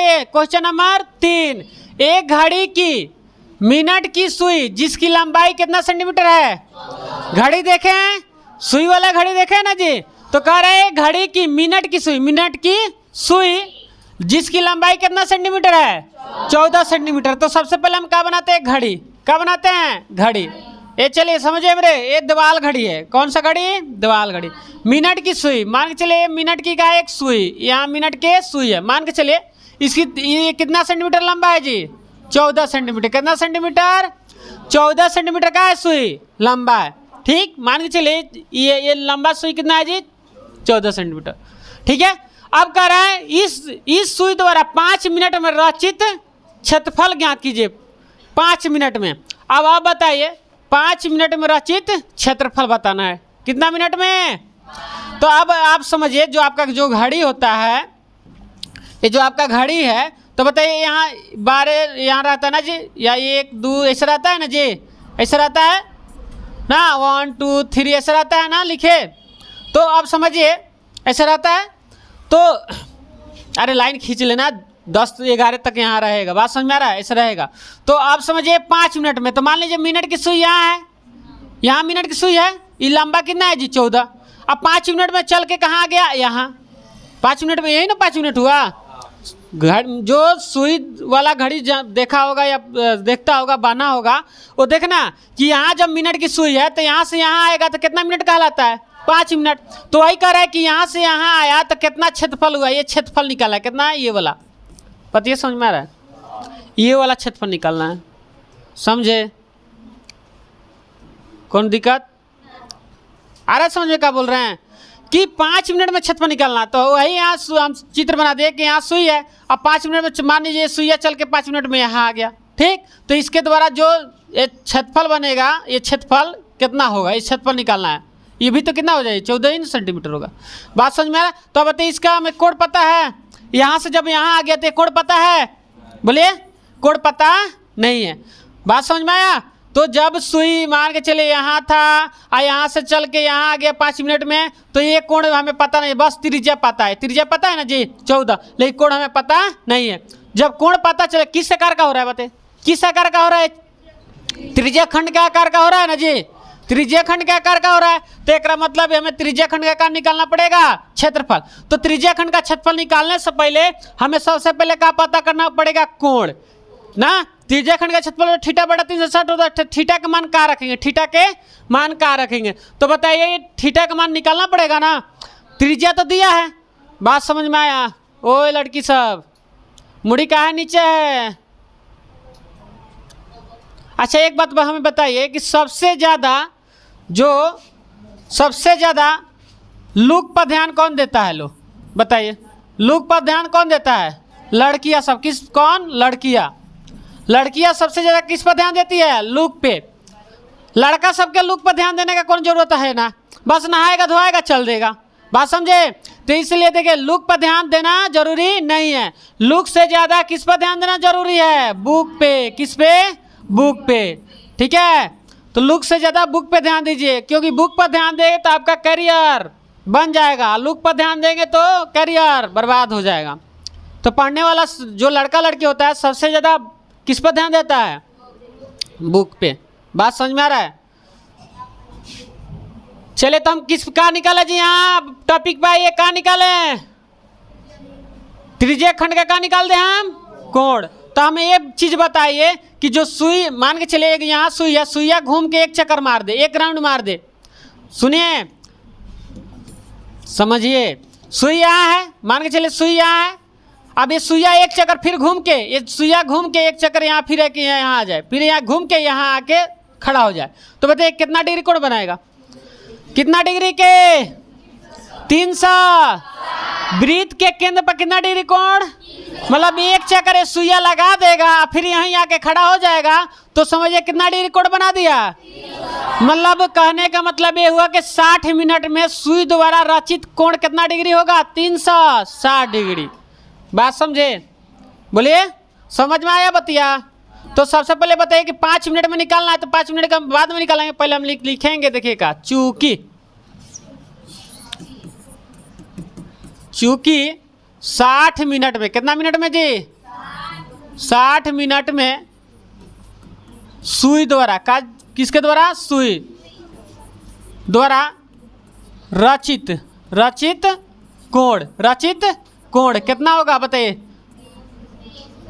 बताइए question number 3, एक घड़ी की मिनट की सुई जिसकी लंबाई कितना सेंटीमीटर है? घड़ी देखे हैं, सुई वाला घड़ी देखे हैं ना जी। तो कह रहे हैं घड़ी की मिनट की सुई जिसकी लंबाई कितना सेंटीमीटर है? 14 सेंटीमीटर। तो सबसे पहले हम क्या बनाते हैं? घड़ी। क्या बनाते हैं? घड़ी। ये चलिए समझिए मेरे, ये दीवाल घड़ी है। कौन सा घड़ी? दीवाल घड़ी। मिनट की सुई, मान के चलिए मिनट की का एक सुई, यहाँ मिनट के सुई है, मान के चलिए इसकी ये कितना सेंटीमीटर लंबा है जी? 14 सेंटीमीटर। कितना सेंटीमीटर? 14 सेंटीमीटर का है सुई लंबा है। ठीक, मान के चलिए ये लंबा सुई कितना है जी? 14 सेंटीमीटर। ठीक है, अब कह रहा है इस सुई द्वारा 5 मिनट में रचित क्षेत्रफल ज्ञात कीजिए। 5 मिनट में। अब आप बताइए 5 मिनट में रचित क्षेत्रफल बताना है। कितना मिनट में? तो अब आप समझिए जो आपका जो घड़ी होता है, ये जो आपका घड़ी है, तो बताइए यहाँ 12 यहाँ रहता है ना जी, या 1 2 ऐसा रहता है ना जी, ऐसा रहता है ना, 1 2 3 ऐसा रहता है ना, लिखे। तो अब समझिए ऐसा रहता है, तो अरे लाइन खींच लेना, 10 11 तक यहाँ रहेगा। बात समझ में आ रहा है? ऐसा रहेगा। तो आप समझिए 5 मिनट में, तो मान लीजिए मिनट की सुई यहाँ है, यहाँ मिनट की सुई है, ये लंबा कितना है जी? 14। अब 5 मिनट में चल के कहाँ गया? यहाँ। 5 मिनट में, यही ना 5 मिनट हुआ। जो सुई वाला घड़ी देखा होगा या देखता होगा, बना होगा, वो देखना कि यहाँ जब मिनट की सुई है तो यहाँ से यहाँ आएगा तो कितना मिनट कहलाता है? 5 मिनट। तो वही कह रहा है कि यहाँ से यहाँ आया तो कितना क्षेत्रफल हुआ? ये क्षेत्रफल निकाला है। कितना है? ये वाला। पता समझ में आ रहा है? ये वाला क्षेत्रफल निकालना है। समझे? कौन दिक्कत आ रहा है? समझ में क्या बोल रहे हैं कि 5 मिनट में क्षेत्रफल निकालना। तो वही यहाँ हम चित्र बना दिए कि यहाँ सुई है, अब 5 मिनट में मान लीजिए सुइया चल के 5 मिनट में यहाँ आ गया। ठीक, तो इसके द्वारा जो ये क्षेत्रफल बनेगा, ये क्षेत्रफल कितना होगा, इस क्षेत्रफल निकालना है। ये भी तो कितना हो जाएगा? 14 सेंटीमीटर होगा। बात समझ में आ रहा है? तो बताइए इसका हमें कोड पता है? यहाँ से जब यहाँ आ गया तो कोड पता है? बोलिए, कोड पता नहीं है। बात समझ में आया? तो जब सुई मान के चले यहाँ था और यहाँ से चल के यहाँ आ गया 5 मिनट में, तो ये कोण हमें पता नहीं, बस त्रिज्या पता है। त्रिज्या पता है ना जी? 14, लेकिन कोण हमें पता नहीं है। जब कोण पता चले, किस आकार का हो रहा है? बताइए किस आकार का हो रहा है? त्रिज्या खंड के आकार का हो रहा है ना जी? त्रिज्या खंड के आकार का हो रहा है, तो एक मतलब हमें त्रिज्या खंड का आकार निकालना पड़ेगा, क्षेत्रफल। तो त्रिज्या खंड का क्षेत्रफल निकालने से पहले हमें सबसे पहले क्या पता करना पड़ेगा? कोण ना। त्रिज्या खंड का क्षेत्रफल थीटा बटा 360 होता है। थीटा का मान कहाँ रखेंगे? थीटा के मान कहाँ रखेंगे? तो बताइए थीटा का मान निकालना पड़ेगा ना। त्रिज्या तो दिया है। बात समझ में आया? ओए लड़की सब, मुड़ी कहाँ है? नीचे है। अच्छा एक बात हमें बताइए कि सबसे ज़्यादा लुक पर ध्यान कौन देता है? लो बताइए, लुक पर ध्यान कौन देता है? लड़कियां सब। किस? कौन? लड़कियां सबसे ज़्यादा किस पर ध्यान देती है? लुक पे। लड़का सबके लुक पर ध्यान देने का कौन ज़रूरत है ना, बस नहाएगा धोएगा चल देगा। बात समझे? तो इसलिए देखिए लुक पर ध्यान देना जरूरी नहीं है। लुक से ज़्यादा किस पर ध्यान देना जरूरी है? बुक पे। किस पे? बुक पे। ठीक है, तो लुक से ज़्यादा बुक पे ध्यान दीजिए, क्योंकि बुक पर ध्यान देंगे तो आपका करियर बन जाएगा, लुक पर ध्यान देंगे तो करियर बर्बाद हो जाएगा। तो पढ़ने वाला जो लड़का लड़की होता है सबसे ज़्यादा किस पर ध्यान देता है? बुक पे। बात समझ में आ रहा है? चले तो हम किस का निकाले जी? यहाँ टॉपिक पे ये का निकाले? त्रिज्या खंड का निकाल दे हम? कोण। तो हमें ये चीज़ बताइए कि जो सुई मान के चले यहाँ सुई है, सुइया घूम के एक चक्कर मार दे, एक राउंड मार दे। सुनिए समझिए, सुई यहाँ है, मान के चले सुई यहाँ है। अब ये सुइया एक चक्कर फिर घूम के, ये सुइया घूम के एक चक्कर यहाँ फिर है कि यहाँ आ जाए, फिर यहाँ घूम के यहाँ आके खड़ा हो जाए। तो बताइए कितना डिग्री कोण बनाएगा? कितना डिग्री के? 300। वृत्त के केंद्र पर कितना डिग्री कोण? मतलब एक चक्कर ये सुइया लगा देगा फिर यहीं आके खड़ा हो जाएगा, तो समझिए कितना डिग्री कोण बना दिया। मतलब कहने का मतलब ये हुआ कि 60 मिनट में सुई द्वारा रचित कोण कितना डिग्री होगा? 360 डिग्री। बात समझे? बोलिए, समझ में आया बतिया? तो सबसे पहले बताइए कि 5 मिनट में निकालना है, तो 5 मिनट का बाद में निकालेंगे, पहले हम लिखेंगे। देखिएगा, चूंकि 60 मिनट में, कितना मिनट में जी? 60 मिनट में सुई द्वारा किसके द्वारा? सुई द्वारा रचित कोण कितना होगा बताइए?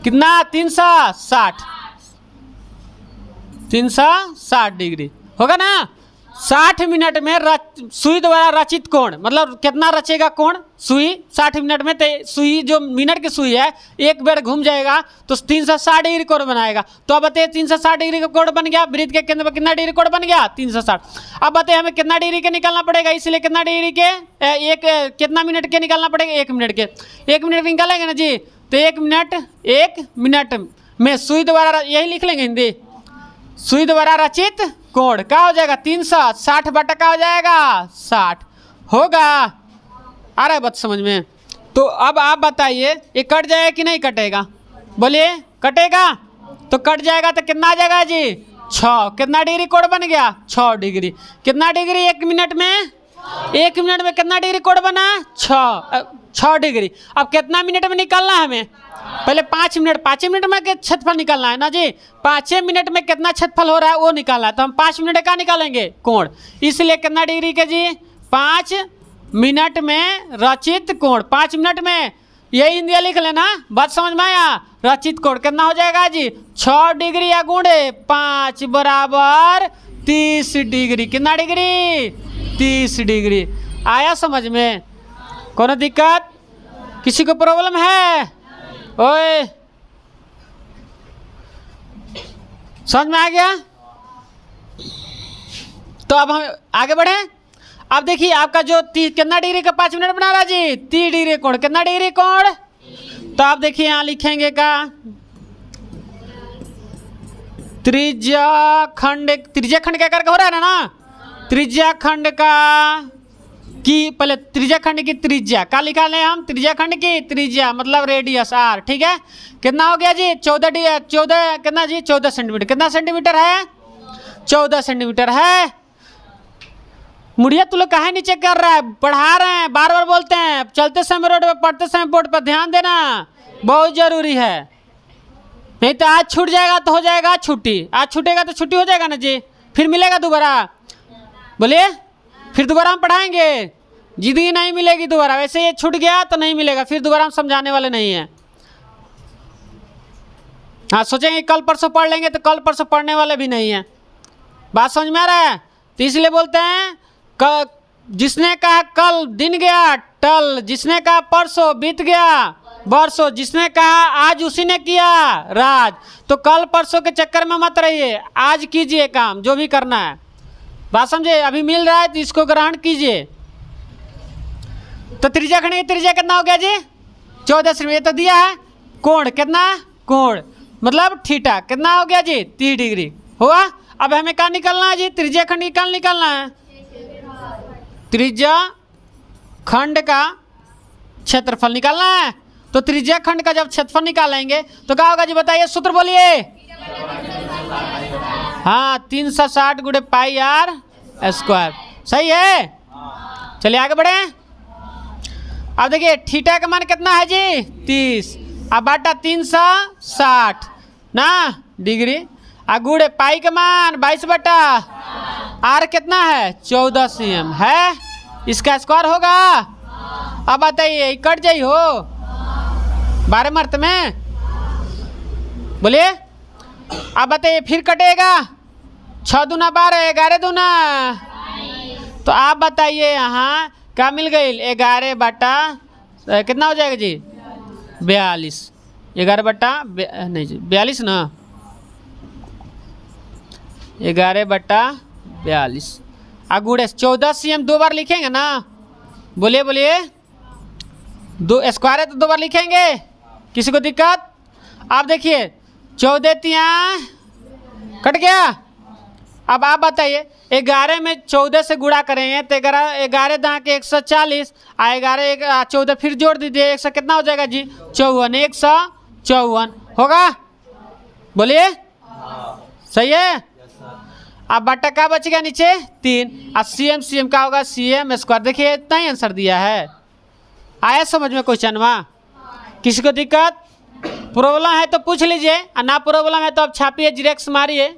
कितना? 360 डिग्री होगा ना। 60 मिनट में सुई द्वारा रचित कोण मतलब कितना रचेगा कोण? सुई 60 मिनट में, तो सुई जो मिनट की सुई है एक बार घूम जाएगा तो 360 डिग्री कोण बनाएगा। तो अब बताइए 360 डिग्री का कोण बन गया, वृत्त के केंद्र पर कितना डिग्री कोण बन गया? 360। अब बताइए हमें कितना डिग्री के निकालना पड़ेगा, इसलिए कितना डिग्री के कितना मिनट के निकालना पड़ेगा? 1 मिनट के। 1 मिनट निकालेंगे ना जी, तो 1 मिनट में सुई द्वारा, यही लिख लेंगे हिंदी, सुई द्वारा रचित कोण क्या हो जाएगा? 360 बटा क्या हो जाएगा? 60 होगा। आ रहा है बात समझ में? तो अब आप बताइए ये कट जाएगा कि नहीं कटेगा? बोलिए कटेगा। तो कट जाएगा तो कितना आ जाएगा जी? 6। कितना डिग्री कोण बन गया? 6 डिग्री। कितना डिग्री 1 मिनट में? 1 मिनट में कितना डिग्री कोण बना? 6 डिग्री। अब कितना मिनट में निकालना है हमें? पहले 5 मिनट में क्षेत्रफल निकालना है ना जी। 5 मिनट में कितना क्षेत्रफल हो रहा है वो निकालना है। तो हम 5 मिनट का निकालेंगे कोण, इसलिए कितना डिग्री के जी? 5 मिनट में रचित कोण। 5 मिनट में यही हिंदी लिख लेना, बात समझ में आया? रचित कोण कितना हो जाएगा जी? 6 डिग्री या गुणे 5 बराबर 30 डिग्री। कितना डिग्री? 30 डिग्री। आया समझ में? कोनो दिक्कत? किसी को प्रॉब्लम है? ओए समझ में आ गया? तो अब हम आगे बढ़े। अब देखिए आपका जो कितना डिग्री का 5 मिनट बना रहा जी? 30 डिग्री कोण। कितना डिग्री कोण? तो आप देखिए यहाँ लिखेंगे का त्रिज्या खंड क्या करके हो रहा है ना? त्रिज्या खंड का की पहले त्रिज्या खंड की त्रिज्या का निकालें हम। त्रिज्या खंड की त्रिज्या मतलब रेडियस r, ठीक है? कितना हो गया जी? 14 कितना जी? 14 सेंटीमीटर। कितना सेंटीमीटर है? 14 सेंटीमीटर है। मुड़िया तू लोग काहे नीचे कर रहा है? पढ़ा रहे हैं, बार बार बोलते हैं। चलते समय रोड पर, पढ़ते समय बोर्ड पर ध्यान देना बहुत जरूरी है, नहीं तो आज छूट जाएगा तो हो जाएगा छुट्टी। आज छूटेगा तो छुट्टी हो जाएगा ना जी, फिर मिलेगा दोबारा? बोलिए फिर दोबारा हम पढ़ाएंगे, जिंदगी नहीं मिलेगी दोबारा। वैसे ये छूट गया तो नहीं मिलेगा, फिर दोबारा हम समझाने वाले नहीं हैं। हाँ सोचेंगे कल परसों पढ़ लेंगे तो कल परसों पढ़ने वाले भी नहीं हैं। बात समझ में आ रहा है? तो इसलिए बोलते हैं जिसने कहा कल दिन गया टल, जिसने कहा परसों बीत गया बरसों, जिसने कहा आज उसी ने किया राज। तो कल परसों के चक्कर में मत रहिए, आज कीजिए काम जो भी करना है। बात समझे? अभी मिल रहा है तो इसको ग्रहण कीजिए। तो त्रिज्या खंड की त्रिज्या कितना हो गया जी? 14 सेंटीमीटर। तो दिया है कोण कितना? कोण मतलब थीटा कितना हो गया जी? 30 डिग्री हुआ। अब हमें क्या निकालना है जी? त्रिज्या खंड की कल निकालना है। त्रिज्या खंड का क्षेत्रफल निकालना है। तो त्रिज्या खंड का जब क्षेत्रफल निकालेंगे तो क्या होगा जी? बताइए सूत्र बोलिए। हाँ 360 गुणे पाई आर स्क्वायर। सही है? चलिए आगे बढ़े। अब देखिए थीटा का मान कितना है जी? 30। अब बाटा 360 ना डिग्री, और गुणे पाई का मान 22 बटा आर कितना है? 14 cm है। इसका स्क्वायर होगा। अब बताइए कट जाई हो 12 मर्त में? बोलिए। अब बताइए फिर कटेगा? 6 दूना 12, 11 दूना। तो आप बताइए यहाँ क्या मिल गई? 11 बटा कितना हो जाएगा जी? 42। 11 बटा नहीं जी 42 ना, 11 बटा 42। गुड़े 14 cm 2 बार लिखेंगे ना? बोलिए बोलिए। 2 स्क्वायर है तो 2 बार लिखेंगे, किसी को दिक्कत? आप देखिए 14 तिया कट गया। अब आप बताइए 11 में 14 से गुणा करेंगे तो 11 दहा के 140, 11 14 फिर जोड़ दीजिए 100 कितना हो जाएगा जी? 54। 154 होगा। बोलिए सही है। अब बटा का बच गया नीचे 3। अब cm का होगा cm स्क्वायर। देखिए इतना ही आंसर दिया है। आया समझ में क्वेश्चन? किसी को दिक्कत? प्रॉब्लम है तो पूछ लीजिए, और ना प्रॉब्लम है तो आप छापिए, जिरेक्स मारिए।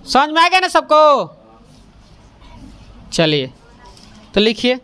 समझ में आ गया ना सबको? चलिए तो लिखिए।